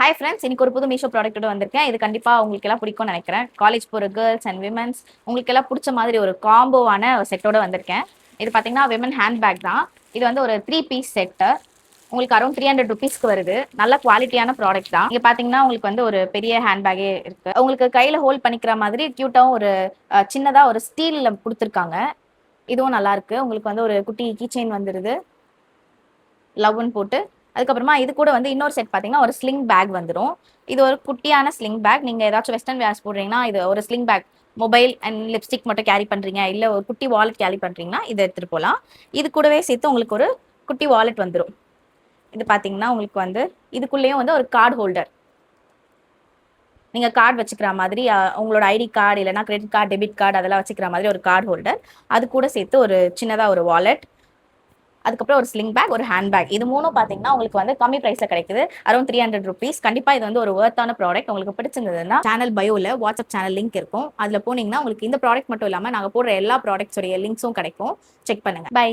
Hi friends, இன்னைக்கு ஒரு புது மீஷோ ப்ராடக்ட்டோட வந்திருக்கேன். இது கண்டிப்பா உங்களுக்கு எல்லாம் பிடிக்கும்னு நினைக்கிறேன். காலேஜ் போற கேர்ள்ஸ் அண்ட் விமென்ஸ் உங்களுக்கு எல்லாம் பிடிச்ச மாதிரி ஒரு காம்போவான செட்டோட வந்திருக்கேன். இது பார்த்தீங்கன்னா விமன் ஹேண்ட் பேக் தான். இது வந்து ஒரு 3 பீஸ் செட்டு. உங்களுக்கு அரௌண்ட் 300 ருபீஸ்க்கு வருது. நல்ல குவாலிட்டியான ப்ராடக்ட் தான். இங்க பார்த்தீங்கன்னா உங்களுக்கு வந்து ஒரு பெரிய ஹேண்ட் பேக்கே இருக்கு. உங்களுக்கு கையில ஹோல்ட் பண்ணிக்கிற மாதிரி கியூட்டாவும் ஒரு சின்னதா ஒரு ஸ்டீல்ல கொடுத்துருக்காங்க. இதுவும் நல்லா இருக்கு. உங்களுக்கு வந்து ஒரு குட்டி கீ செயின் வந்துருது. லவ்னு போட்டு அதுக்கப்புறமா இது கூட வந்து இன்னொரு செட் பார்த்தீங்கன்னா ஒரு ஸ்லிங் பேக் வந்துடும். இது ஒரு குட்டியான ஸ்லிங் பேக். நீங்கள் ஏதாச்சும் வெஸ்டர்ன் வேர்ஸ் போடுறீங்கன்னா இது ஒரு sling bag, mobile and lipstick மட்டும் கேரி பண்ணுறீங்க, இல்லை ஒரு குட்டி வாலெட் கேரி பண்ணுறீங்கன்னா இதை எடுத்துகிட்டு போகலாம். இது கூடவே சேர்த்து உங்களுக்கு ஒரு குட்டி வாலெட் வந்துடும். இது பார்த்தீங்கன்னா உங்களுக்கு வந்து இதுக்குள்ளேயும் வந்து ஒரு கார்டு ஹோல்டர், நீங்கள் கார்டு வச்சுக்கிற மாதிரி உங்களோட ஐடி கார்டு இல்லைனா கிரெடிட் கார்டு, டெபிட் கார்டு அதெல்லாம் வச்சுக்கிற மாதிரி ஒரு கார்டு ஹோல்டர். அது கூட சேர்த்து ஒரு சின்னதாக ஒரு வாலெட், அதுக்கப்புறம் ஒரு ஸ்லிங் பேக், ஒரு ஹேண்ட் பேக். இது மூணும் பார்த்தீங்கன்னா உங்களுக்கு வந்து கம்மி ப்ரைஸில் கிடைக்குது. Around 300 rupees. கண்டிப்பாக இது வந்து ஒரு ஒர்த்தான ப்ராடக்ட். உங்களுக்கு பிடிச்சிருந்ததுன்னா சேனல் பயோவில் வாட்ஸ்அப் சேனல் லிங்க் இருக்கும். அதில் போனீங்கன்னா உங்களுக்கு இந்த ப்ராடக்ட் மட்டும் இல்லாமல் நாங்கள் போடுற எல்லா ப்ராடக்ட்ஸோடைய லிங்க்ஸும் கிடைக்கும். செக் பண்ணுங்கள். பை.